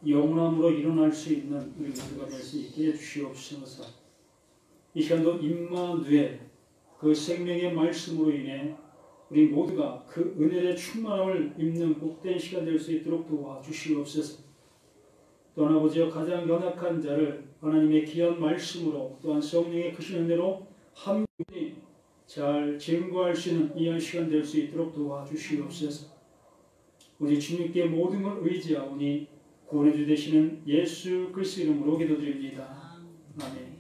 영원함으로 일어날 수 있는 우리 모두가 될 수 있게 해주시옵소서. 이 시간도 임마누엘 그 생명의 말씀으로 인해 우리 모두가 그 은혜의 충만함을 입는 복된 시간 될 수 있도록 도와주시옵소서. 또한 아버지여 가장 연약한 자를 하나님의 귀한 말씀으로 또한 성령의 크신 은혜로 한 분이 잘 증거할 수 있는 이한 시간 될 수 있도록 도와주시옵소서. 우리 주님께 모든 걸 의지하오니 구원해주 되시는 예수 그리스도 이름으로 기도드립니다. 아멘.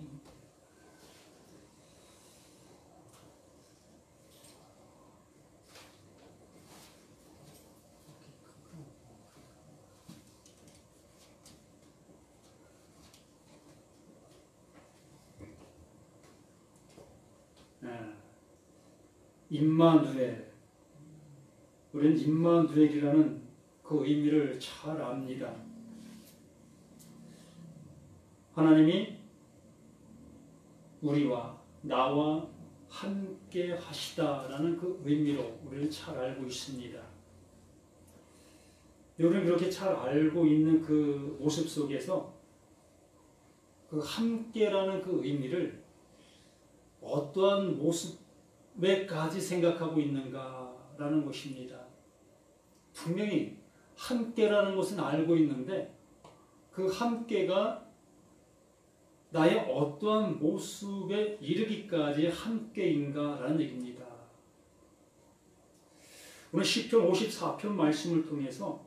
임마누엘, 우리는 임마누엘이라는 그 의미를 잘 압니다. 하나님이 우리와 나와 함께 하시다라는 그 의미로 우리는 잘 알고 있습니다. 우리는 그렇게 잘 알고 있는 그 모습 속에서 그 함께라는 그 의미를 어떠한 모습에까지 생각하고 있는가라는 것입니다. 분명히 함께라는 것은 알고 있는데 그 함께가 나의 어떠한 모습에 이르기까지 함께인가라는 얘기입니다. 오늘 시편 54편 말씀을 통해서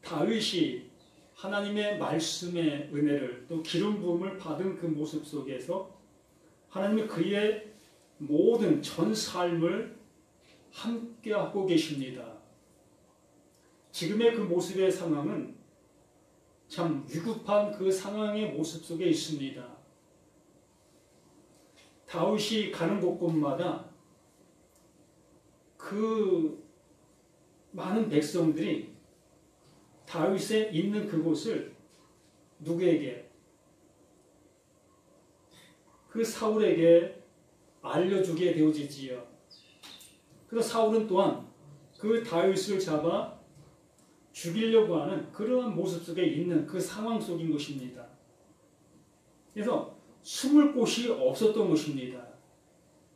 다윗이 하나님의 말씀의 은혜를 또 기름 부음을 받은 그 모습 속에서 하나님이 그의 모든 전 삶을 함께하고 계십니다. 지금의 그 모습의 상황은 참 위급한 그 상황의 모습 속에 있습니다. 다윗이 가는 곳곳마다 그 많은 백성들이 다윗의 있는 그곳을 누구에게? 그 사울에게 알려주게 되어지지요. 그래서 사울은 또한 그 다윗을 잡아 죽이려고 하는 그러한 모습 속에 있는 그 상황 속인 것입니다. 그래서 숨을 곳이 없었던 것입니다.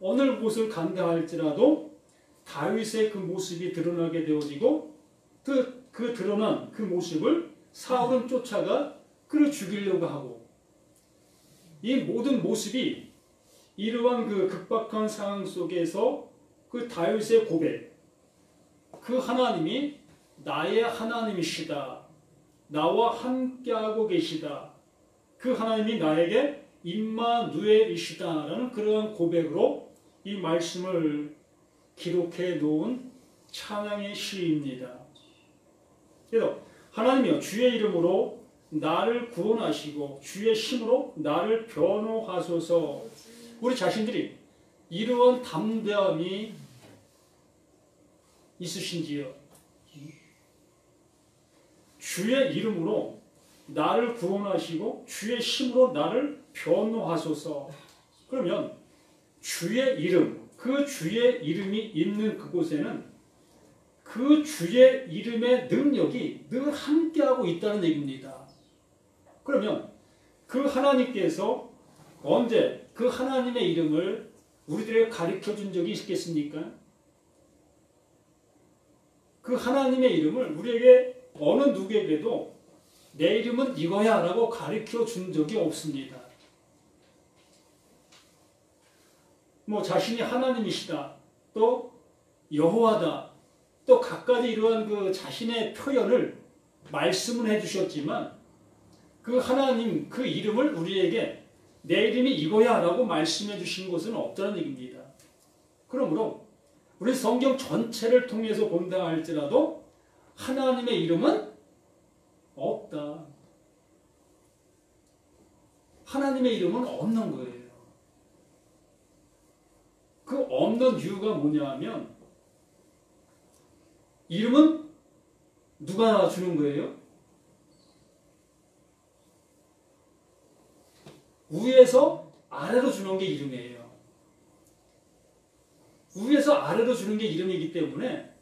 어느 곳을 간다 할지라도 다윗의 그 모습이 드러나게 되어지고 그 드러난 그 모습을 사울은 쫓아가 그를 죽이려고 하고, 이 모든 모습이 이러한 그 급박한 상황 속에서 그 다윗의 고백, 그 하나님이 나의 하나님이시다, 나와 함께하고 계시다, 그 하나님이 나에게 임마누엘이시다라는 그러한 고백으로 이 말씀을 기록해 놓은 찬양의 시입니다. 그래서 하나님이여 주의 이름으로 나를 구원하시고 주의 힘으로 나를 변호하소서. 우리 자신들이 이러한 담대함이 있으신지요? 주의 이름으로 나를 구원하시고 주의 힘으로 나를 변호하소서. 그러면 주의 이름, 그 주의 이름이 있는 그곳에는 그 주의 이름의 능력이 늘 함께하고 있다는 얘기입니다. 그러면 그 하나님께서 언제 그 하나님의 이름을 우리들에게 가르쳐 준 적이 있겠습니까? 그 하나님의 이름을 우리에게 어느 누구에게도 내 이름은 이거야 라고 가르쳐 준 적이 없습니다. 뭐 자신이 하나님이시다, 또 여호와다, 또 각가지 이러한 그 자신의 표현을 말씀을 해주셨지만 그 하나님 그 이름을 우리에게 내 이름이 이거야 라고 말씀해 주신 것은 없다는 얘기입니다. 그러므로 우리 성경 전체를 통해서 본다 할지라도 하나님의 이름은 없다. 하나님의 이름은 없는 거예요. 그 없는 이유가 뭐냐 하면 이름은 누가 주는 거예요? 위에서 아래로 주는 게 이름이에요. 위에서 아래로 주는 게 이름이기 때문에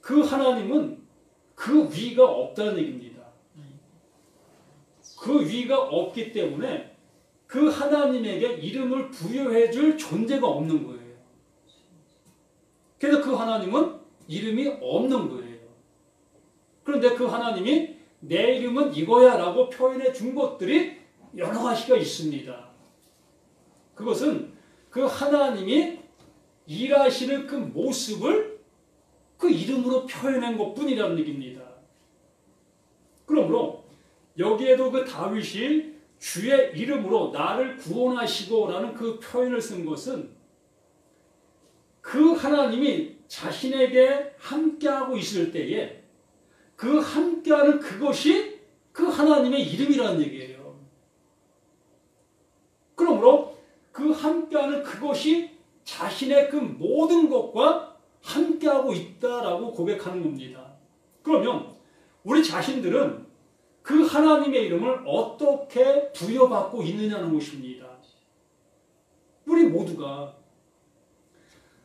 그 하나님은 그 위가 없다는 얘기입니다. 그 위가 없기 때문에 그 하나님에게 이름을 부여해 줄 존재가 없는 거예요. 그래서 그 하나님은 이름이 없는 거예요. 그런데 그 하나님이 내 이름은 이거야 라고 표현해 준 것들이 여러 가지가 있습니다. 그것은 그 하나님이 일하시는 그 모습을 그 이름으로 표현한 것뿐이라는 얘기입니다. 그러므로 여기에도 그 다윗이 주의 이름으로 나를 구원하시고 라는 그 표현을 쓴 것은 그 하나님이 자신에게 함께하고 있을 때에 그 함께하는 그것이 그 하나님의 이름이라는 얘기예요. 그러므로 그 함께하는 그것이 자신의 그 모든 것과 함께하고 있다라고 고백하는 겁니다. 그러면 우리 자신들은 그 하나님의 이름을 어떻게 부여받고 있느냐는 것입니다. 우리 모두가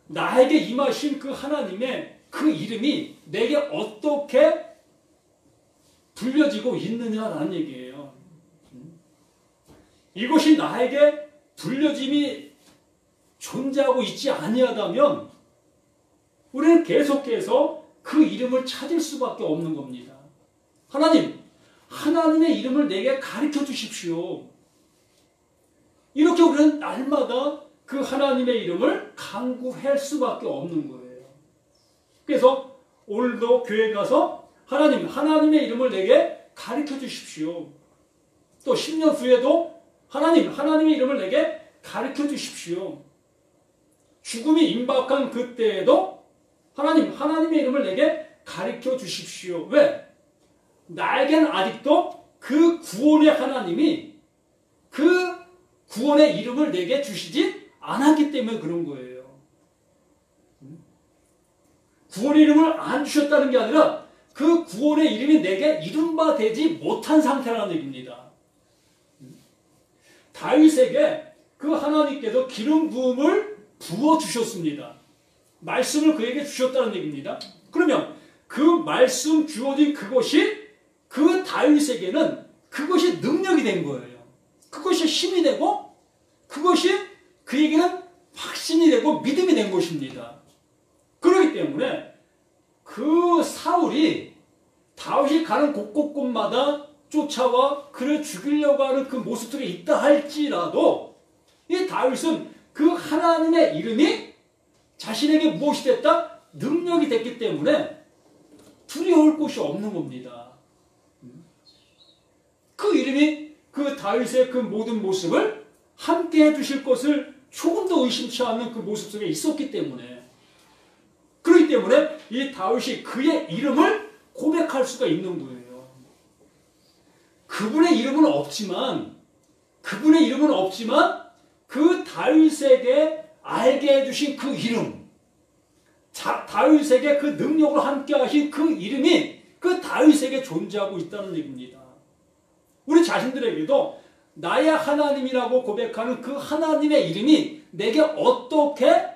나에게 임하신 그 하나님의 그 이름이 내게 어떻게 불려지고 있느냐라는 얘기예요. 이것이 나에게 불려짐이 존재하고 있지 아니하다면 우리는 계속해서 그 이름을 찾을 수밖에 없는 겁니다. 하나님의 이름을 내게 가르쳐 주십시오. 이렇게 우리는 날마다 그 하나님의 이름을 간구할 수밖에 없는 거예요. 그래서 오늘도 교회 가서 하나님의 이름을 내게 가르쳐 주십시오. 또 10년 후에도 하나님의 이름을 내게 가르쳐 주십시오. 죽음이 임박한 그때에도 하나님의 이름을 내게 가르쳐 주십시오. 왜? 나에겐 아직도 그 구원의 하나님이 그 구원의 이름을 내게 주시지 않았기 때문에 그런 거예요. 구원의 이름을 안 주셨다는 게 아니라 그 구원의 이름이 내게 이른바 되지 못한 상태라는 얘기입니다. 다윗에게 그 하나님께서 기름 부음을 부어주셨습니다. 말씀을 그에게 주셨다는 얘기입니다. 그러면 그 말씀 주어진 그것이 그 다윗에게는 그것이 능력이 된 거예요. 그것이 힘이 되고 그것이 그에게는 확신이 되고 믿음이 된 것입니다. 그렇기 때문에 그 사울이 다윗이 가는 곳곳마다 쫓아와 그를 죽이려고 하는 그 모습들이 있다 할지라도 이 다윗은 그 하나님의 이름이 자신에게 무엇이 됐다? 능력이 됐기 때문에 두려울 곳이 없는 겁니다. 그 이름이 그 다윗의 그 모든 모습을 함께 해주실 것을 조금도 의심치 않는 그 모습 속에 있었기 때문에 그렇기 때문에 이 다윗이 그의 이름을 고백할 수가 있는 거예요. 그분의 이름은 없지만 그 다윗에게 알게 해주신 그 이름, 다윗에게 그 능력을 함께 하신 그 이름이 그 다윗에게 존재하고 있다는 얘기입니다. 우리 자신들에게도 나의 하나님이라고 고백하는 그 하나님의 이름이 내게 어떻게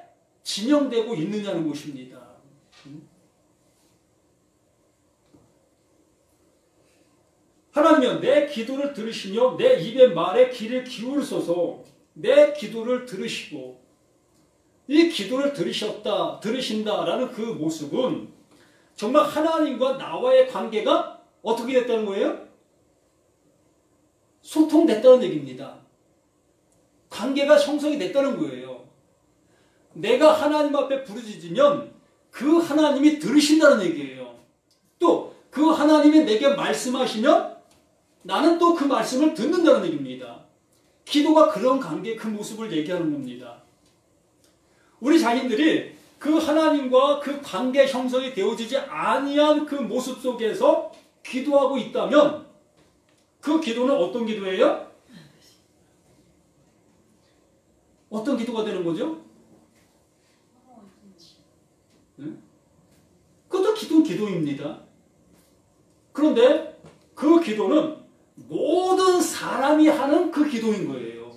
지명되고 있느냐는 것입니다. 하나님이여 내 기도를 들으시며 내 입의 말에 귀를 기울이소서. 내 기도를 들으시고 이 기도를 들으신다라는 그 모습은 정말 하나님과 나와의 관계가 어떻게 됐다는 거예요? 소통됐다는 얘기입니다. 관계가 형성이 됐다는 거예요. 내가 하나님 앞에 부르짖으면 그 하나님이 들으신다는 얘기예요. 또 그 하나님이 내게 말씀하시면 나는 또 그 말씀을 듣는다는 얘기입니다. 기도가 그런 관계, 그 모습을 얘기하는 겁니다. 우리 자신들이 그 하나님과 그 관계 형성이 되어지지 아니한 그 모습 속에서 기도하고 있다면 그 기도는 어떤 기도예요? 어떤 기도가 되는 거죠? 그것도 기도입니다. 그런데 그 기도는 모든 사람이 하는 그 기도인 거예요.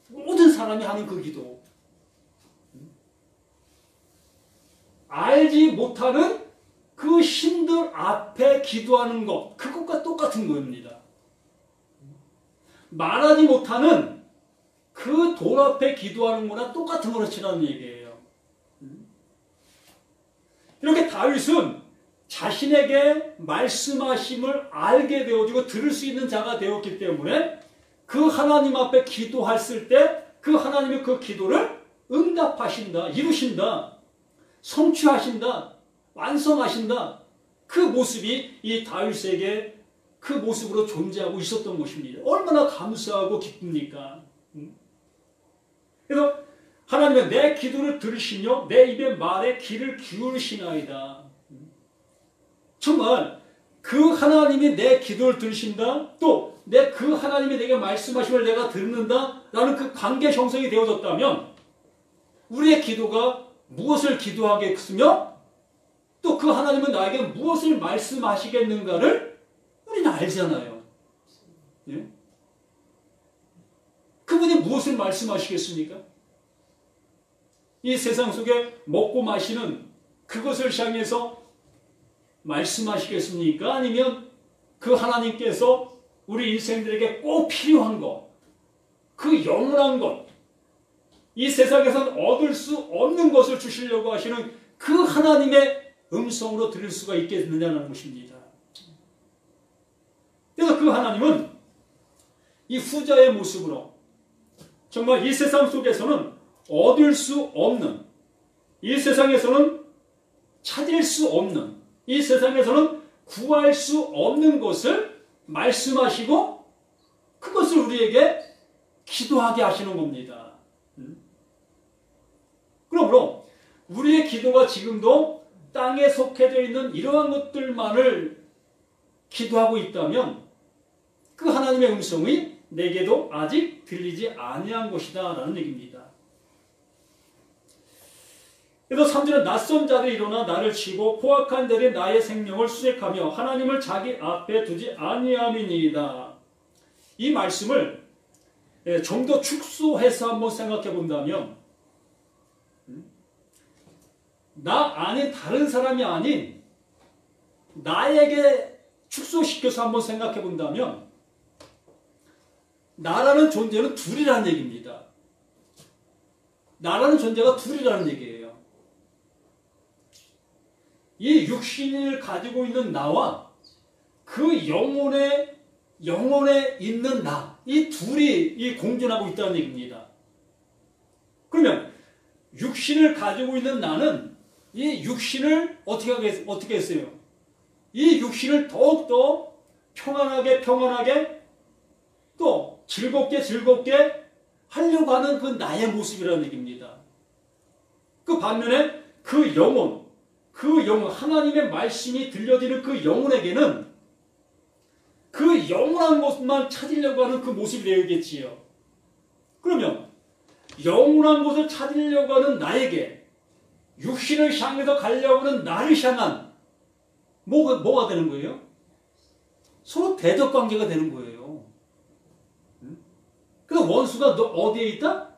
모든 사람이 하는 그 기도. 알지 못하는 그 신들 앞에 기도하는 것, 그것과 똑같은 겁니다. 말하지 못하는 그 돌 앞에 기도하는 거나 똑같은 거로 치라는 얘기예요. 이렇게 다윗은 자신에게 말씀하심을 알게 되어지고 들을 수 있는 자가 되었기 때문에 그 하나님 앞에 기도했을 때 그 하나님의 그 기도를 응답하신다, 이루신다, 성취하신다, 완성하신다. 그 모습이 이 다윗에게 그 모습으로 존재하고 있었던 것입니다. 얼마나 감사하고 기쁩니까? 그래서 하나님은 내 기도를 들으시며 내 입의 말에 귀를 기울이시나이다. 정말 그 하나님이 내 기도를 들으신다, 또 그 하나님이 내게 말씀하심을 내가 듣는다 라는 그 관계 형성이 되어졌다면 우리의 기도가 무엇을 기도하겠으며 또 그 하나님은 나에게 무엇을 말씀하시겠는가를 우리는 알잖아요. 예? 그분이 무엇을 말씀하시겠습니까? 이 세상 속에 먹고 마시는 그것을 향해서 말씀하시겠습니까? 아니면 그 하나님께서 우리 인생들에게 꼭 필요한 것, 그 영원한 것, 이 세상에서는 얻을 수 없는 것을 주시려고 하시는 그 하나님의 음성으로 들을 수가 있겠느냐는 것입니다. 그래서 그 하나님은 이 후자의 모습으로 정말 이 세상 속에서는 얻을 수 없는, 이 세상에서는 찾을 수 없는, 이 세상에서는 구할 수 없는 것을 말씀하시고 그것을 우리에게 기도하게 하시는 겁니다. 그러므로 우리의 기도가 지금도 땅에 속해져 있는 이러한 것들만을 기도하고 있다면 그 하나님의 음성이 내게도 아직 들리지 아니한 것이다 라는 얘기입니다. 그래서 3절은 낯선 자들이 일어나 나를 치고 포악한 자들이 나의 생명을 수색하며 하나님을 자기 앞에 두지 아니함이니이다. 이 말씀을 좀 더 축소해서 한번 생각해 본다면 나 아닌 다른 사람이 아닌 나에게 축소시켜서 한번 생각해 본다면 나라는 존재는 둘이라는 얘기입니다. 나라는 존재가 둘이라는 얘기예요. 이 육신을 가지고 있는 나와 그 영혼에 있는 나, 이 둘이 공존하고 있다는 얘기입니다. 그러면 육신을 가지고 있는 나는 이 육신을 어떻게 했어요? 이 육신을 더욱더 평안하게 또 즐겁게 하려고 하는 그 나의 모습이라는 얘기입니다. 그 반면에 그 영혼, 하나님의 말씀이 들려지는 그 영혼에게는 그 영원한 것만 찾으려고 하는 그 모습이 되겠지요. 그러면 영원한 것을 찾으려고 하는 나에게 육신을 향해서 가려고 하는 나를 향한 뭐가 되는 거예요? 서로 대적 관계가 되는 거예요. 그래서 원수가 어디에 있다?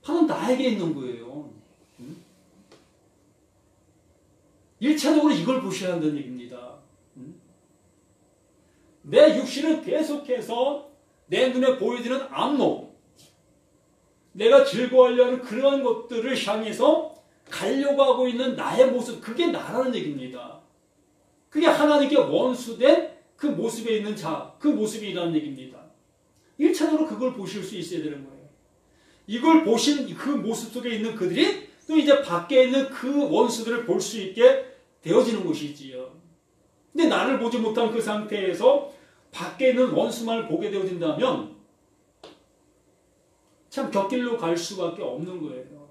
바로 나에게 있는 거예요. 1차적으로 이걸 보셔야 한다는 얘기입니다. 내 육신은 계속해서 내 눈에 보여지는 안목, 내가 즐거워하려 하는 그러한 것들을 향해서 가려고 하고 있는 나의 모습, 그게 나라는 얘기입니다. 그게 하나님께 원수된 그 모습에 있는 자, 그 모습이라는 얘기입니다. 1차적으로 그걸 보실 수 있어야 되는 거예요. 이걸 보신 그 모습 속에 있는 그들이 또 이제 밖에 있는 그 원수들을 볼 수 있게 되어지는 것이지요. 근데 나를 보지 못한 그 상태에서 밖에 있는 원수만을 보게 되어진다면 참 곁길로 갈 수밖에 없는 거예요.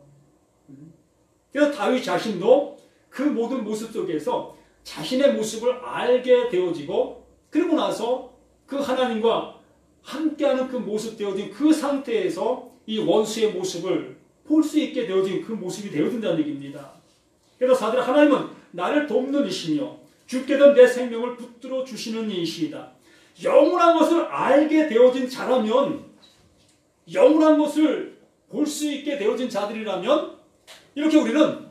그래서 다윗 자신도 그 모든 모습 속에서 자신의 모습을 알게 되어지고 그리고 나서 그 하나님과 함께하는 그 모습 되어진 그 상태에서 이 원수의 모습을 볼 수 있게 되어진 그 모습이 되어진다는 얘기입니다. 그래서 4절 하나님은 나를 돕는 이시며 죽게 된 내 생명을 붙들어 주시는 이시이다. 영원한 것을 알게 되어진 자라면, 영원한 것을 볼 수 있게 되어진 자들이라면 이렇게 우리는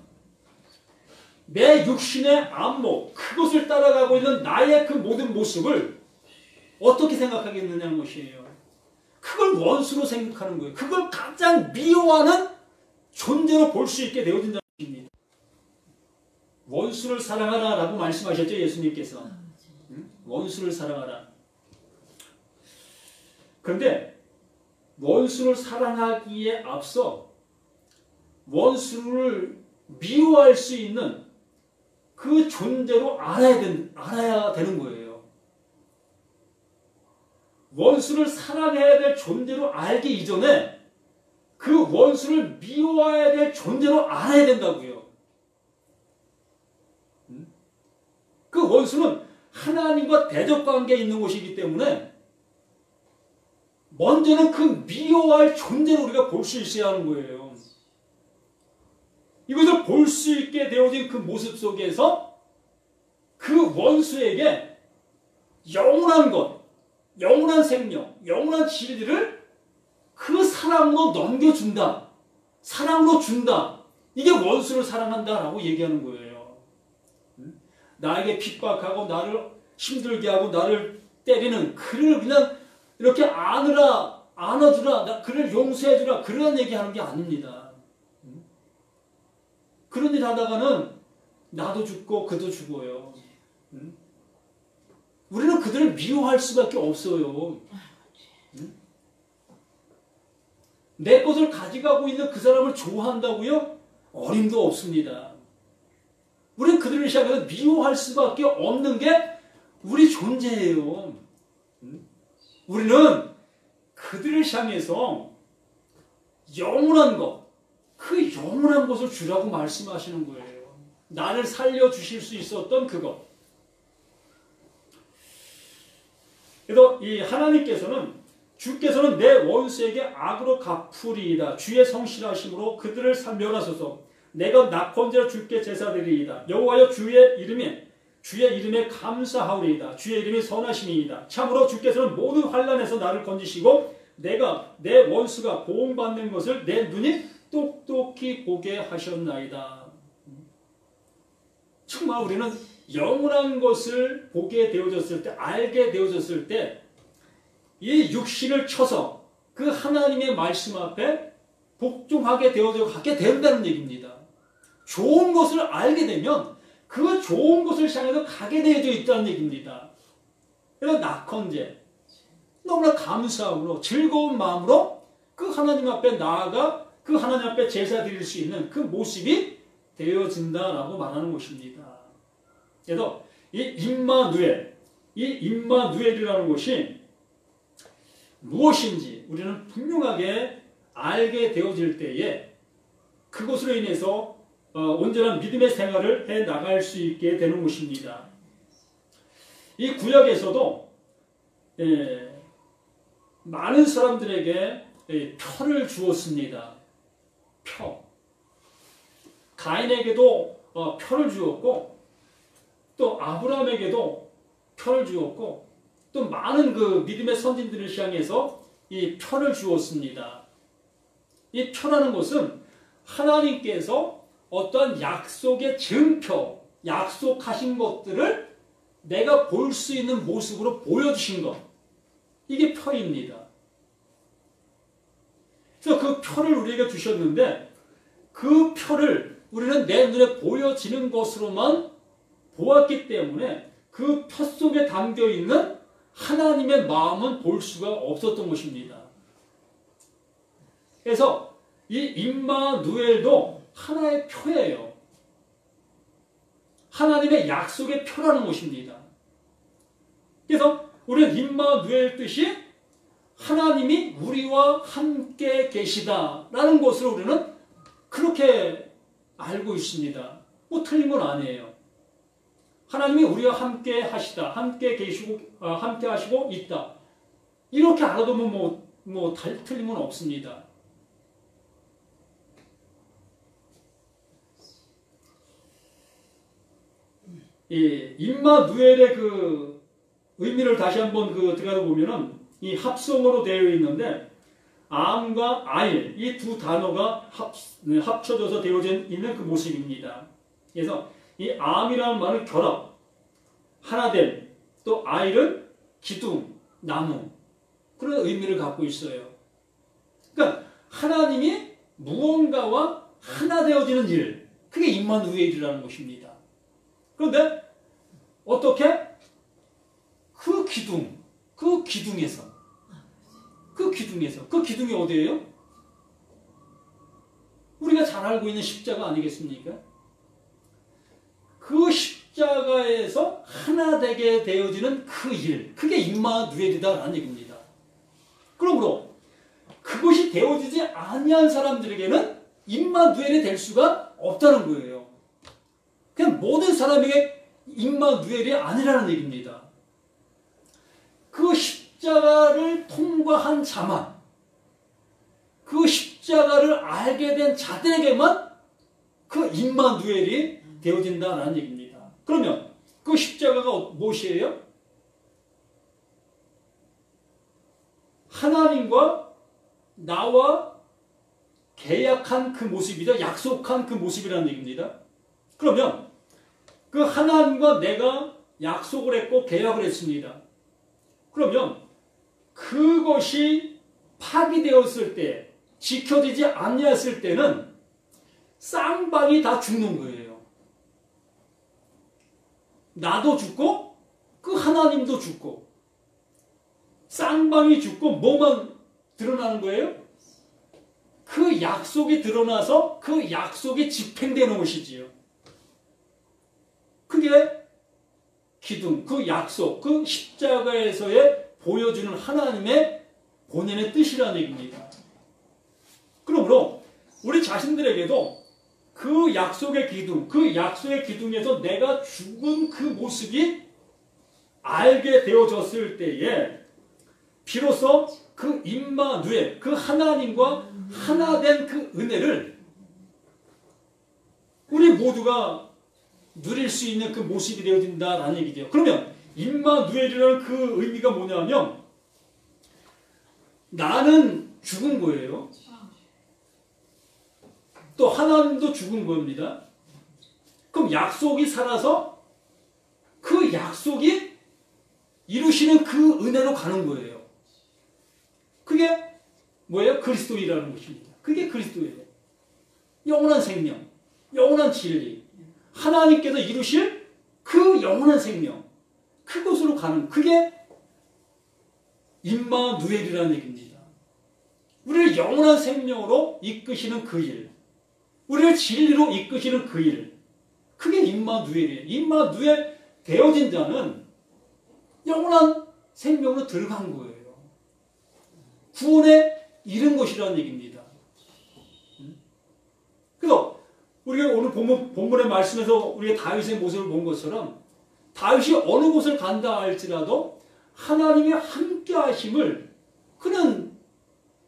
내 육신의 안목, 그것을 따라가고 있는 나의 그 모든 모습을 어떻게 생각하겠느냐는 것이에요. 그걸 원수로 생각하는 거예요. 그걸 가장 미워하는 존재로 볼 수 있게 되어진다는 것입니다. 원수를 사랑하라 라고 말씀하셨죠, 예수님께서. 원수를 사랑하라. 그런데 원수를 사랑하기에 앞서 원수를 미워할 수 있는 그 존재로 알아야 되는 거예요. 원수를 사랑해야 될 존재로 알기 이전에 그 원수를 미워해야 될 존재로 알아야 된다고요. 그 원수는 하나님과 대적관계에 있는 것이기 때문에 먼저는 그 미워할 존재로 우리가 볼 수 있어야 하는 거예요. 이것을 볼 수 있게 되어진 그 모습 속에서 그 원수에게 영원한 것, 영원한 생명, 영원한 진리를 그 사랑으로 넘겨준다. 사랑으로 준다. 이게 원수를 사랑한다라고 얘기하는 거예요. 나에게 핍박하고 나를 힘들게 하고 나를 때리는 그를 그냥 이렇게 안아주라, 그를 용서해주라 그런 얘기하는 게 아닙니다. 그런 일 하다가는 나도 죽고 그도 죽어요. 우리는 그들을 미워할 수밖에 없어요. 내 것을 가져가고 있는 그 사람을 좋아한다고요? 어림도 없습니다. 우리는 그들을 시작해서 미워할 수밖에 없는 게 우리 존재예요. 우리는 그들을 향해서 영원한 것, 그 영원한 것을 주라고 말씀하시는 거예요. 나를 살려주실 수 있었던 그것. 그래서 이 하나님께서는 주께서는 내 원수에게 악으로 갚으리이다. 주의 성실하심으로 그들을 멸하소서. 내가 낙헌제로 주께 제사드리이다. 여호와여 주의 이름에 감사하오리이다. 주의 이름이 선하심이이다. 참으로 주께서는 모든 환난에서 나를 건지시고 내가 내 원수가 보응받는 것을 내 눈이 똑똑히 보게 하셨나이다. 정말 우리는 영원한 것을 보게 되어졌을 때, 알게 되어졌을 때 이 육신을 쳐서 그 하나님의 말씀 앞에 복종하게 되어져 가게 된다는 얘기입니다. 좋은 것을 알게 되면 그 좋은 것을 향해서 가게 되어져 있다는 얘기입니다. 그래서 낙헌제, 너무나 감사함으로 즐거운 마음으로 그 하나님 앞에 나아가 그 하나님 앞에 제사 드릴 수 있는 그 모습이 되어진다라고 말하는 것입니다. 그래서 이 임마누엘이라는 것이 무엇인지 우리는 분명하게 알게 되어질 때에 그것으로 인해서 온전한 믿음의 생활을 해 나갈 수 있게 되는 것입니다. 이 구약에서도 많은 사람들에게 표를 주었습니다. 표. 가인에게도 표를 주었고 또 아브라함에게도 표를 주었고 또 많은 그 믿음의 선진들을 향해서 이 표를 주었습니다. 이 표라는 것은 하나님께서 어떠한 약속의 증표, 약속하신 것들을 내가 볼 수 있는 모습으로 보여주신 것. 이게 표입니다. 그래서 그 표를 우리에게 주셨는데 그 표를 우리는 내 눈에 보여지는 것으로만 보았기 때문에 그 표 속에 담겨있는 하나님의 마음은 볼 수가 없었던 것입니다. 그래서 이 임마누엘도 하나의 표예요. 하나님의 약속의 표라는 것입니다. 그래서 우리는 임마누엘 뜻이 하나님이 우리와 함께 계시다라는 것을 우리는 그렇게 알고 있습니다. 뭐 틀린 건 아니에요. 하나님이 우리와 함께 하시다, 함께 계시고, 함께 하시고 있다. 이렇게 알아두면 틀린 건 없습니다. 이 임마누엘의 그 의미를 다시 한번 들어가 보면은 이 합성어로 되어 있는데 암과 아일 이 두 단어가 합쳐져서 되어져 있는 그 모습입니다. 그래서 이 암이라는 말은 결합, 하나됨, 또 아일은 기둥, 나무 그런 의미를 갖고 있어요. 그러니까 하나님이 무언가와 하나 되어지는 일, 그게 임마누엘이라는 것입니다. 그런데 어떻게? 그 기둥에서 그 기둥이 어디예요? 우리가 잘 알고 있는 십자가 아니겠습니까? 그 십자가에서 하나 되게 되어지는 그 일, 그게 임마누엘이다라는 얘기입니다. 그러므로 그것이 되어지지 아니한 사람들에게는 임마누엘이 될 수가 없다는 거예요. 그냥 모든 사람에게 임마누엘이 아니라는 얘기입니다. 그 십자가를 통과한 자만, 그 십자가를 알게 된 자들에게만 그 임마누엘이 되어진다라는 얘기입니다. 그러면 그 십자가가 무엇이에요? 하나님과 나와 계약한 그 모습이다. 약속한 그 모습이라는 얘기입니다. 그러면 그 하나님과 내가 약속을 했고 계약을 했습니다. 그러면 그것이 파기되었을 때, 지켜지지 아니했을 때는 쌍방이 다 죽는 거예요. 나도 죽고 그 하나님도 죽고 쌍방이 죽고 뭐만 드러나는 거예요? 그 약속이 드러나서 그 약속이 집행되는 것이지요. 그게 기둥, 그 약속, 그 십자가에서의 보여주는 하나님의 본연의 뜻이라는 얘기입니다. 그러므로 우리 자신들에게도 그 약속의 기둥, 그 약속의 기둥에서 내가 죽은 그 모습이 알게 되어졌을 때에 비로소 그 임마누엘, 그 하나님과 하나 된 그 은혜를 우리 모두가 누릴 수 있는 그 모습이 되어진다라는 얘기죠. 그러면 임마누엘이라는 그 의미가 뭐냐면 나는 죽은 거예요. 또 하나님도 죽은 겁니다. 그럼 약속이 살아서 그 약속이 이루시는 그 은혜로 가는 거예요. 그게 뭐예요? 그리스도이라는 것입니다. 그게 그리스도예요. 영원한 생명, 영원한 진리, 하나님께서 이루실 그 영원한 생명, 그곳으로 가는, 그게 임마누엘이라는 얘기입니다. 우리를 영원한 생명으로 이끄시는 그 일, 우리를 진리로 이끄시는 그 일, 그게 임마누엘이에요. 임마누엘 되어진 자는 영원한 생명으로 들어간 거예요. 구원에 이른 것이라는 얘기입니다. 그래서 우리가 오늘 본문의 말씀에서 우리가 다윗의 모습을 본 것처럼 다윗이 어느 곳을 간다 할지라도 하나님의 함께 하심을 그는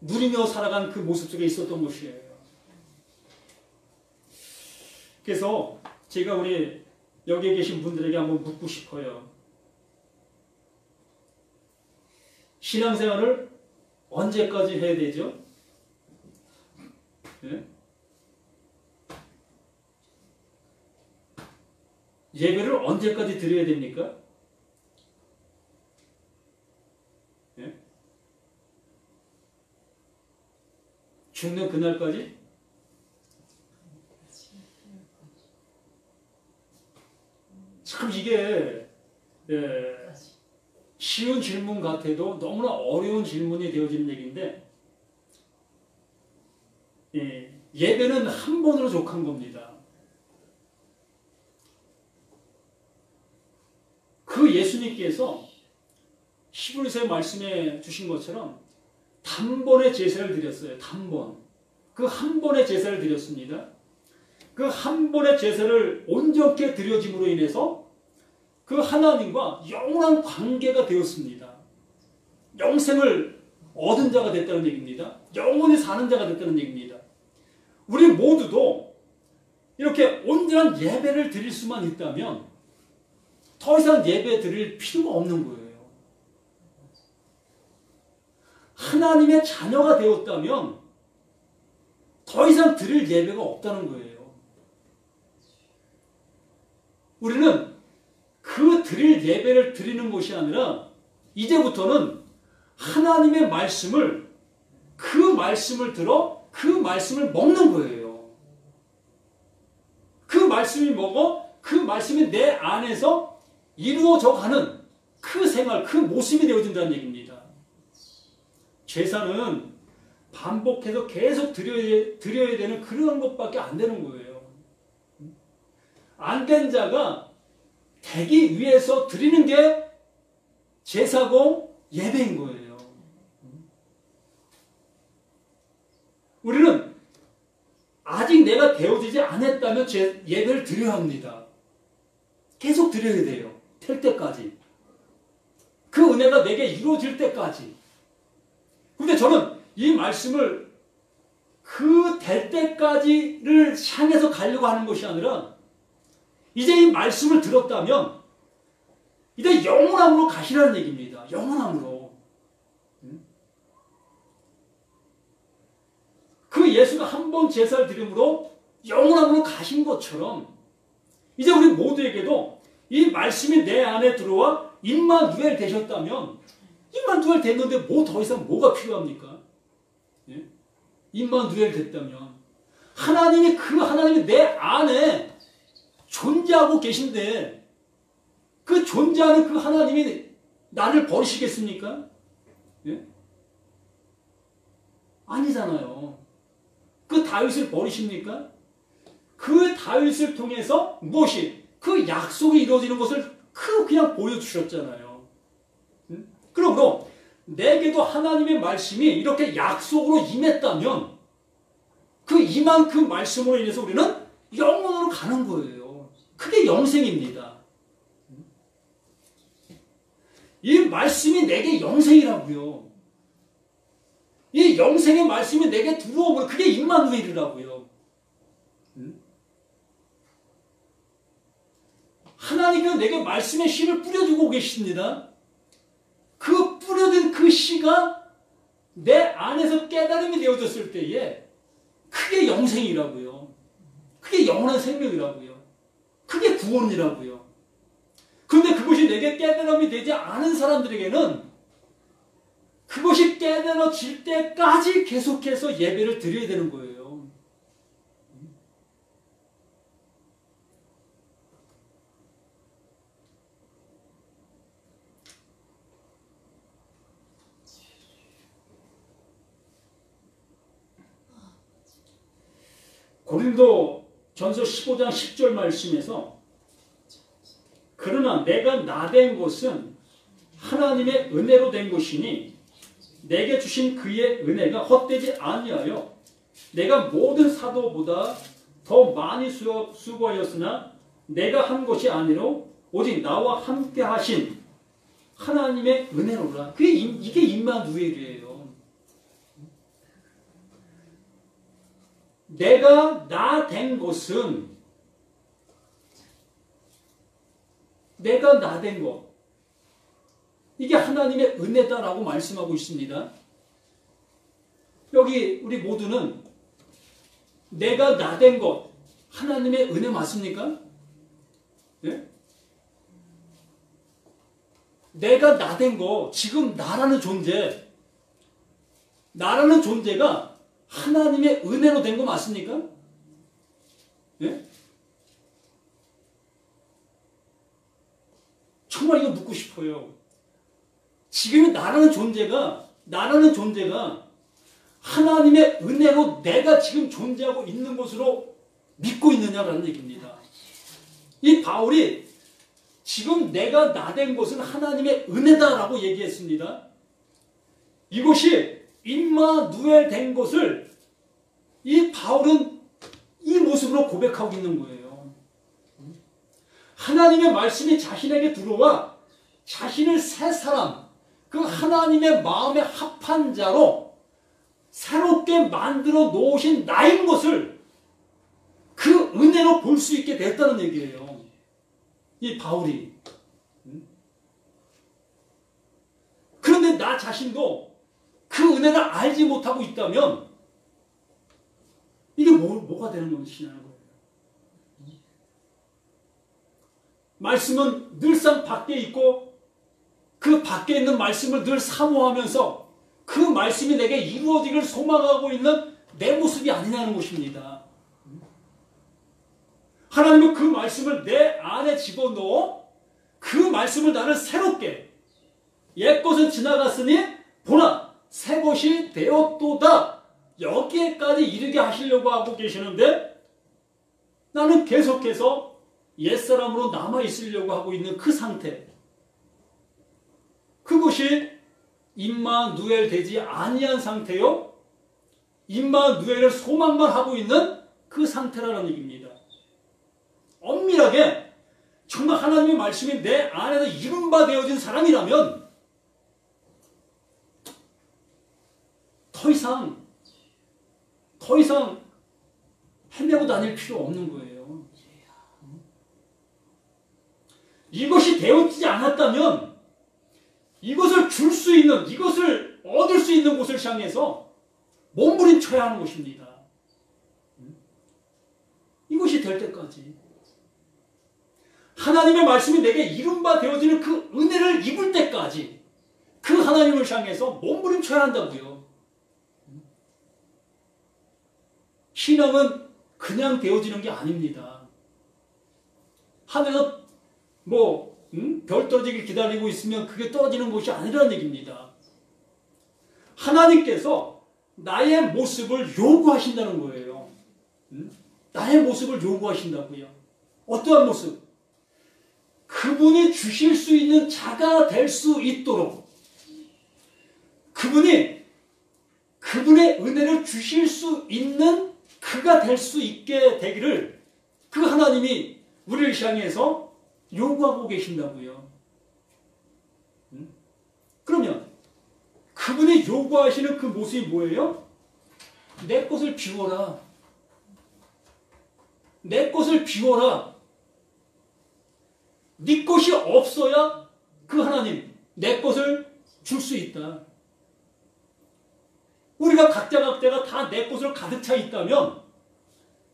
누리며 살아간 그 모습 속에 있었던 것이에요. 그래서 제가 우리 여기에 계신 분들에게 한번 묻고 싶어요. 신앙생활을 언제까지 해야 되죠? 네? 예배를 언제까지 드려야 됩니까? 네? 죽는 그날까지? 참 이게 쉬운 질문 같아도 너무나 어려운 질문이 되어지는 얘기인데 예배는 한 번으로 족한 겁니다. 그 예수님께서 히브리서의 말씀에 주신 것처럼 단번에 제사를 드렸어요. 단번. 그 한 번의 제사를 드렸습니다. 그 한 번의 제사를 온전케 드려짐으로 인해서 그 하나님과 영원한 관계가 되었습니다. 영생을 얻은 자가 됐다는 얘기입니다. 영원히 사는 자가 됐다는 얘기입니다. 우리 모두도 이렇게 온전한 예배를 드릴 수만 있다면 더 이상 예배 드릴 필요가 없는 거예요. 하나님의 자녀가 되었다면 더 이상 드릴 예배가 없다는 거예요. 우리는 그 드릴 예배를 드리는 것이 아니라 이제부터는 하나님의 말씀을 그 말씀을 들어 그 말씀을 먹는 거예요. 그 말씀이 먹어 그 말씀이 내 안에서 이루어져 가는 그 생활, 그 모습이 되어진다는 얘기입니다. 제사는 반복해서 계속 드려야 되는 그런 것밖에 안 되는 거예요. 안 된 자가 되기 위해서 드리는 게 제사고 예배인 거예요. 우리는 아직 내가 되어지지 않았다면 예배를 드려야 합니다. 계속 드려야 돼요. 될 때까지. 그 은혜가 내게 이루어질 때까지. 근데 저는 이 말씀을 그 될 때까지를 향해서 가려고 하는 것이 아니라 이제 이 말씀을 들었다면 이제 영원함으로 가시라는 얘기입니다. 영원함으로. 그 예수가 한 번 제사를 드림으로 영원함으로 가신 것처럼 이제 우리 모두에게도 이 말씀이 내 안에 들어와 임마누엘 되셨다면 임마누엘 됐는데 뭐 더 이상 뭐가 필요합니까? 예? 임마누엘 됐다면 하나님이 내 안에 존재하고 계신데 그 존재하는 그 하나님이 나를 버리시겠습니까? 예? 아니잖아요. 그 다윗을 버리십니까? 그 다윗을 통해서 무엇이? 그 약속이 이루어지는 것을 그냥 보여주셨잖아요. 그러므로 내게도 하나님의 말씀이 이렇게 약속으로 임했다면 그 임한 그 말씀으로 인해서 우리는 영원으로 가는 거예요. 그게 영생입니다. 이 말씀이 내게 영생이라고요. 이 영생의 말씀이 내게 들어오면 그게 임마누엘이라고요. 하나님은 내게 말씀의 씨를 뿌려주고 계십니다. 그 뿌려진 그 씨가 내 안에서 깨달음이 되어졌을 때에 그게 영생이라고요. 그게 영원한 생명이라고요. 그게 구원이라고요. 그런데 그것이 내게 깨달음이 되지 않은 사람들에게는 그것이 깨달아질 때까지 계속해서 예배를 드려야 되는 거예요. 고린도 전서 15장 10절 말씀에서 그러나 내가 나된 것은 하나님의 은혜로 된 것이니 내게 주신 그의 은혜가 헛되지 아니하여 내가 모든 사도보다 더 많이 수고하였으나 내가 한 것이 아니로 오직 나와 함께 하신 하나님의 은혜로라. 이게 임마누엘이에요. 내가 나 된 것은 내가 나 된 것 이게 하나님의 은혜다라고 말씀하고 있습니다. 여기 우리 모두는 내가 나 된 것 하나님의 은혜 맞습니까? 네? 내가 나 된 거 지금 나라는 존재가 하나님의 은혜로 된 거 맞습니까? 네? 정말 이거 묻고 싶어요. 지금 나라는 존재가 하나님의 은혜로 내가 지금 존재하고 있는 것으로 믿고 있느냐라는 얘기입니다. 이 바울이 지금 내가 나 된 것은 하나님의 은혜다라고 얘기했습니다. 이것이 임마누엘 된 것을 이 바울은 이 모습으로 고백하고 있는 거예요. 하나님의 말씀이 자신에게 들어와 자신을 새 사람, 그 하나님의 마음에 합한 자로 새롭게 만들어 놓으신 나인 것을 그 은혜로 볼 수 있게 됐다는 얘기예요. 이 바울이. 그런데 나 자신도 그 은혜를 알지 못하고 있다면 이게 뭐가 되는 것이냐는 거예요. 말씀은 늘상 밖에 있고 그 밖에 있는 말씀을 늘 사모하면서 그 말씀이 내게 이루어지기를 소망하고 있는 내 모습이 아니냐는 것입니다. 하나님은 그 말씀을 내 안에 집어넣어 그 말씀을 나는 새롭게 옛것은 지나갔으니 보라 새 것이 되었도다. 여기에까지 이르게 하시려고 하고 계시는데 나는 계속해서 옛사람으로 남아있으려고 하고 있는 그 상태, 그것이 임마누엘 되지 아니한 상태요, 임마누엘을 소망만 하고 있는 그 상태라는 얘기입니다. 엄밀하게 정말 하나님의 말씀이 내 안에서 이룬 바 되어진 사람이라면 더 이상 헤매고 다닐 필요 없는 거예요. 이것이 되어지지 않았다면 이것을 줄 수 있는, 이것을 얻을 수 있는 곳을 향해서 몸부림쳐야 하는 것입니다. 이것이 될 때까지 하나님의 말씀이 내게 이룬 바 되어지는 그 은혜를 입을 때까지 그 하나님을 향해서 몸부림쳐야 한다고요. 신앙은 그냥 되어지는 게 아닙니다. 하늘에서 별 떨어지길 기다리고 있으면 그게 떨어지는 것이 아니라는 얘기입니다. 하나님께서 나의 모습을 요구하신다는 거예요. 나의 모습을 요구하신다고요. 어떠한 모습? 그분이 주실 수 있는 자가 될 수 있도록, 그분이 그분의 은혜를 주실 수 있는 그가 될 수 있게 되기를 그 하나님이 우리를 향해서 요구하고 계신다고요. 그러면 그분이 요구하시는 그 모습이 뭐예요? 내 것을 비워라. 내 것을 비워라. 네 것이 없어야 그 하나님 내 것을 줄 수 있다. 우리가 각자가 다 내 것을 가득 차 있다면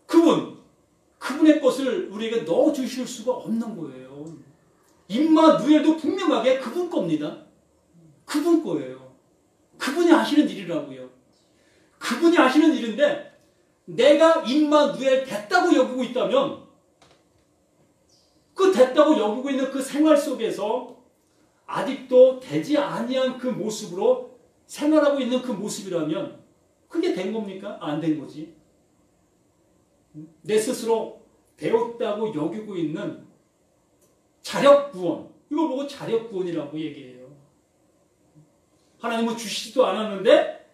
그분의 것을 우리에게 넣어주실 수가 없는 거예요. 임마누엘도 분명하게 그분 겁니다. 그분 거예요. 그분이 하시는 일이라고요. 그분이 하시는 일인데 내가 임마누엘 됐다고 여기고 있다면 그 됐다고 여기고 있는 그 생활 속에서 아직도 되지 아니한 그 모습으로 생활하고 있는 그 모습이라면 그게 된 겁니까? 안 된 거지. 내 스스로 되었다고 여기고 있는 자력구원, 이걸 보고 자력구원이라고 얘기해요. 하나님은 주시지도 않았는데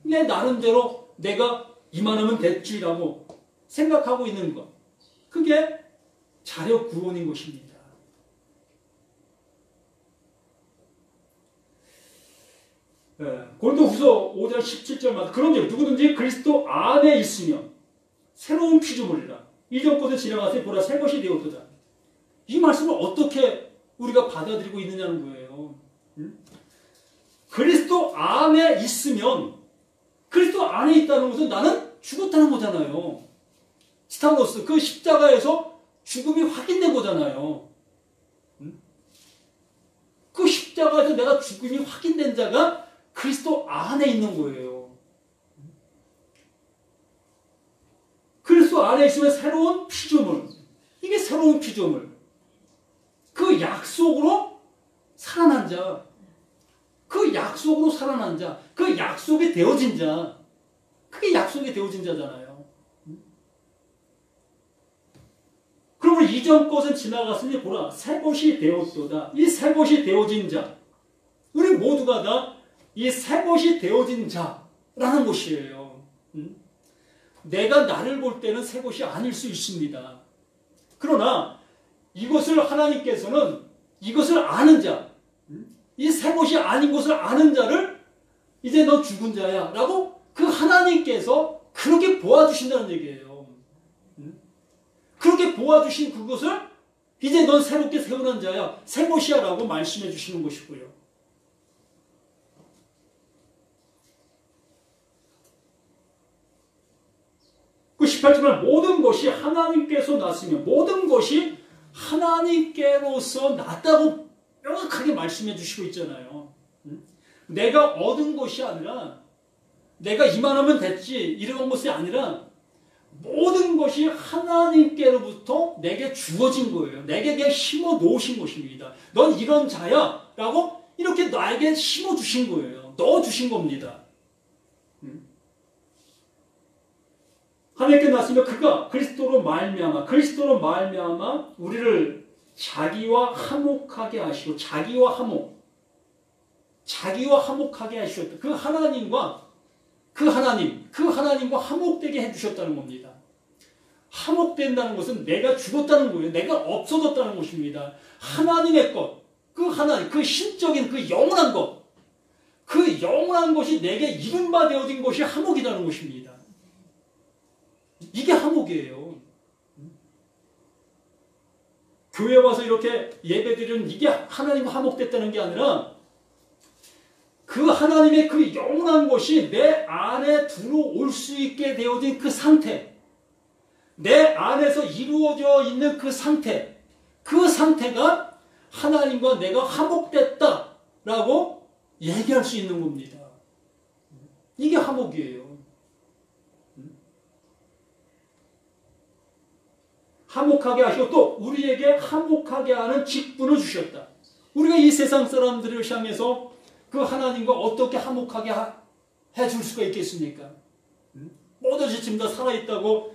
내 나름대로 내가 이만하면 됐지라고 생각하고 있는 것, 그게 자력구원인 것입니다. 고린도후서 5장 17절마다 그런즉 누구든지 그리스도 안에 있으면 새로운 피조물이라 이전 것은 지나가서 보라 새 것이 되었도다. 이 말씀을 어떻게 우리가 받아들이고 있느냐는 거예요. 그리스도 안에 있으면, 그리스도 안에 있다는 것은 나는 죽었다는 거잖아요. 스타로스 그 십자가에서 죽음이 확인된 거잖아요. 그 십자가에서 내가 죽음이 확인된 자가 그리스도 안에 있는 거예요. 그리스도 안에 있으면 새로운 피조물, 이게 새로운 피조물, 그 약속으로 살아난 자, 그 약속으로 살아난 자, 그 약속이 되어진 자, 그게 약속이 되어진 자잖아요. 그러면 이전 것은 지나갔으니 보라 새 것이 되었도다. 이 새 것이 되어진 자, 우리 모두가 다 이 새 것이 되어진 자라는 것이에요. 내가 나를 볼 때는 새 것이 아닐 수 있습니다. 그러나 이것을 하나님께서는 이것을 아는 자, 이 새 것이 아닌 것을 아는 자를 이제 너 죽은 자야 라고 그 하나님께서 그렇게 보아주신다는 얘기예요. 그렇게 보아주신 그것을 이제 넌 새롭게 태어난 자야, 새 것이야 라고 말씀해 주시는 것이고요. 그 18절에 모든 것이 하나님께서 났으며 모든 것이 하나님께로서 났다고 명확하게 말씀해 주시고 있잖아요. 내가 얻은 것이 아니라 내가 이만하면 됐지 이런 것이 아니라 모든 것이 하나님께로부터 내게 주어진 거예요. 내게 그냥 심어 놓으신 것입니다. 넌 이런 자야 라고 이렇게 나에게 심어 주신 거예요. 넣어 주신 겁니다. 하나님께 났으면 그가 그리스도로 말미암아 우리를 자기와 화목하게 하시고 자기와 화목하게 하셨다. 그 하나님과 화목되게 해주셨다는 겁니다. 화목된다는 것은 내가 죽었다는 거예요. 내가 없어졌다는 것입니다. 하나님의 것, 그 하나님, 그 신적인 그 영원한 것, 그 영원한 것이 내게 이른바 되어진 것이 화목이라는 것입니다. 이게 화목이에요. 교회 와서 이렇게 예배드리는 이게 하나님과 화목됐다는 게 아니라 그 하나님의 그 영원한 것이 내 안에 들어올 수 있게 되어진 그 상태, 내 안에서 이루어져 있는 그 상태가 하나님과 내가 화목됐다라고 얘기할 수 있는 겁니다. 이게 화목이에요. 화목하게 하시고 또 우리에게 화목하게 하는 직분을 주셨다. 우리가 이 세상 사람들을 향해서 그 하나님과 어떻게 화목하게 해줄 수가 있겠습니까? 뭐든지 지금 다 살아있다고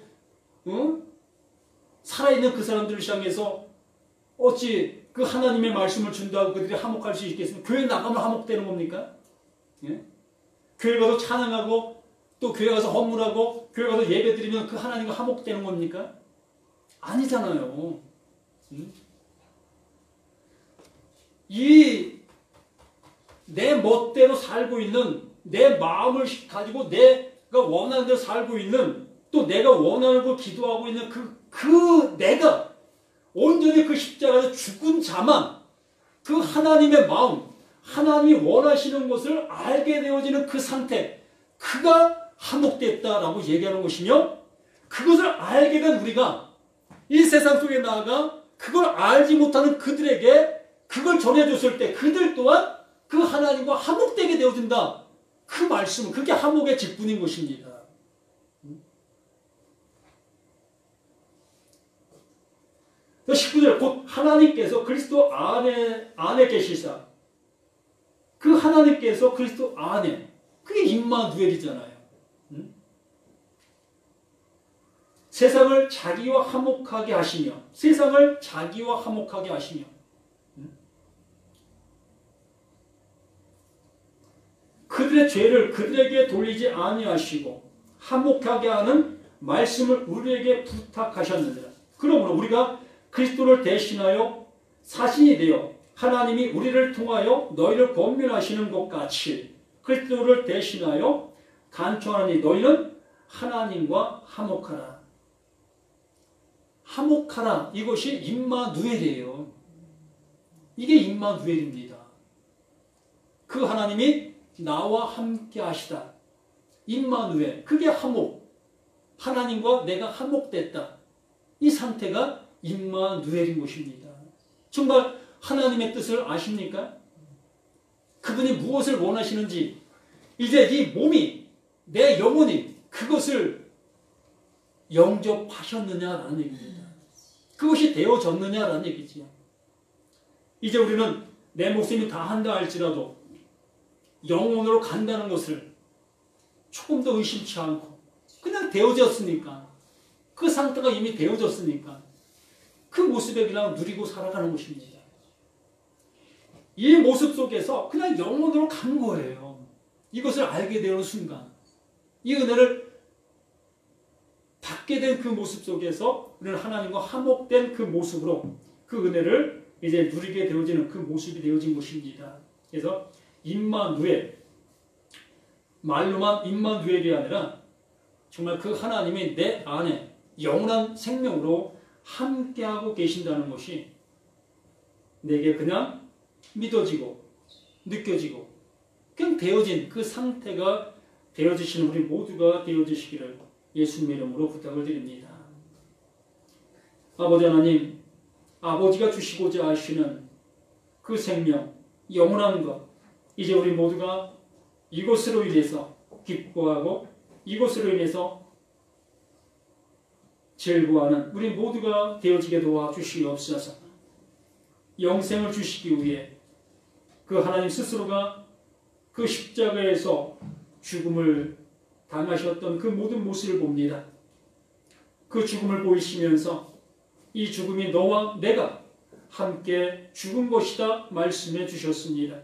살아있는 그 사람들을 향해서 어찌 그 하나님의 말씀을 준다고 그들이 화목할 수 있겠습니까? 교회 나가면 화목되는 겁니까? 예? 교회 가서 찬양하고 또 교회 가서 헌물하고 교회 가서 예배드리면 그 하나님과 화목되는 겁니까? 아니잖아요. 이 내 멋대로 살고 있는 내 마음을 가지고 내가 원하는 대로 살고 있는 또 내가 원하는 걸 기도하고 있는 그 내가 온전히 그 십자가에서 죽은 자만 그 하나님의 마음, 하나님이 원하시는 것을 알게 되어지는 그 상태, 그가 화목됐다라고 얘기하는 것이며 그것을 알게 된 우리가 이 세상 속에 나아가 그걸 알지 못하는 그들에게 그걸 전해줬을 때 그들 또한 그 하나님과 화목되게 되어진다. 그 말씀은 그게 화목의 직분인 것입니다. 19절 곧 하나님께서 그리스도 안에 계시사 그 하나님께서 그리스도 안에 그게 임마누엘이잖아요. 세상을 자기와 화목하게 하시며 그들의 죄를 그들에게 돌리지 아니하시고 화목하게 하는 말씀을 우리에게 부탁하셨느니라. 그러므로 우리가 그리스도를 대신하여 사신이 되어 하나님이 우리를 통하여 너희를 권면하시는 것 같이 그리스도를 대신하여 간청하니 너희는 하나님과 화목하라. 화목하라. 이것이 임마누엘이에요. 이게 임마누엘입니다. 그 하나님이 나와 함께 하시다. 임마누엘. 그게 화목. 하나님과 내가 화목됐다. 이 상태가 임마누엘인 것입니다. 정말 하나님의 뜻을 아십니까? 그분이 무엇을 원하시는지 이제 이 몸이 내 영혼이 그것을 영접하셨느냐라는 얘기입니다. 그것이 되어졌느냐라는 얘기지요. 이제 우리는 내 목숨이 다 한다 할지라도 영혼으로 간다는 것을 조금 더 의심치 않고 그냥 되어졌으니까 그 상태가 이미 되어졌으니까 그 모습에 그냥 누리고 살아가는 것입니다. 이 모습 속에서 그냥 영혼으로 간 거예요. 이것을 알게 되는 순간 이 은혜를 받게 된 그 모습 속에서 우리는 하나님과 화목된 그 모습으로 그 은혜를 이제 누리게 되어지는 그 모습이 되어진 것입니다. 그래서 임마누엘, 말로만 임마누엘이 아니라 정말 그 하나님이 내 안에 영원한 생명으로 함께하고 계신다는 것이 내게 그냥 믿어지고 느껴지고 그냥 되어진 그 상태가 되어지시는 우리 모두가 되어지시기를 예수님의 이름으로 부탁을 드립니다. 아버지 하나님, 아버지가 주시고자 하시는 그 생명, 영원한 것, 이제 우리 모두가 이것으로 인해서 기뻐하고 이것으로 인해서 즐거워하는 우리 모두가 되어지게 도와주시옵소서. 영생을 주시기 위해 그 하나님 스스로가 그 십자가에서 죽음을 당하셨던 그 모든 모습을 봅니다. 그 죽음을 보이시면서 이 죽음이 너와 내가 함께 죽은 것이다 말씀해 주셨습니다.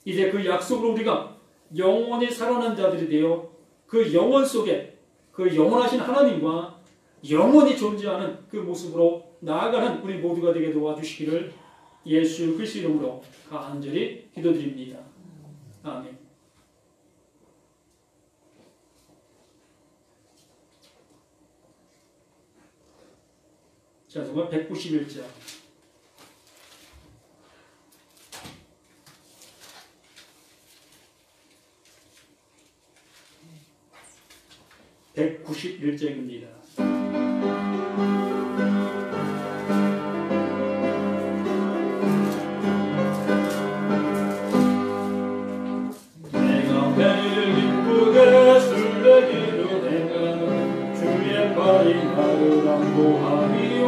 이제 그 약속으로 우리가 영원히 살아난 자들이 되어 그 영원 속에 그 영원하신 하나님과 영원히 존재하는 그 모습으로 나아가는 우리 모두가 되게 도와주시기를 예수 그리스도 이름으로 간절히 기도드립니다. 아멘. 자, 정말 191자. (191장입니다) 내가 매일 기쁘게 술래기로 행하는 주의 팔이 나를 안보하리요.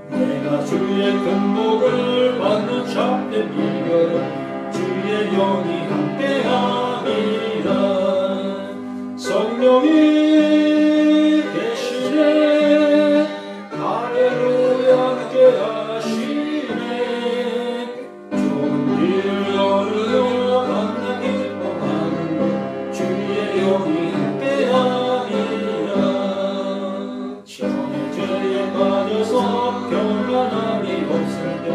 내가 주의 큰 복을 받는 참된 비결은 주의 영이 함께함이라. 성령이 계시네. 할렐루야 함께하시네. 좋은 일을 얻으려 만나 기뻐하는 것 주의 영이 함께함이라. 전에 죄에 빠져서 평안함이 없을 때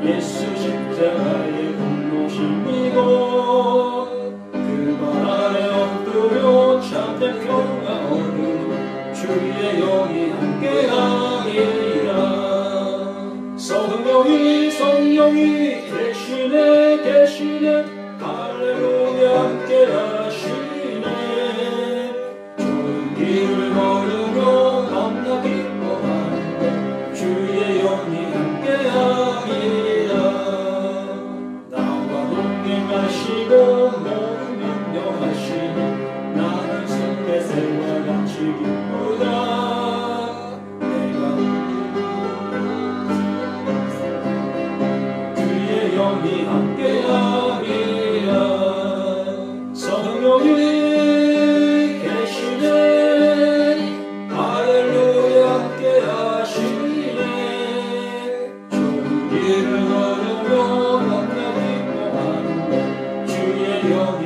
예수 십자가의 공로심이고 그발 아래 엎드려 참된 평화 얻으며 주의 영이 함께하리라. 성령이 계시네. 할렐루야 함께하시네. 좋은 길을 걸으며 만나 기뻐하는 것 주의 영이 함께하리라. 나와 동행하시고 모든 인정하시니 나는 승배새와 같이 기쁘다. 내가 주의 영이 함께하리라. 성령이 계시네. 할렐루야 함께하시네. 좋은 길을 걸으며 만나 기뻐하는 것 주의 영이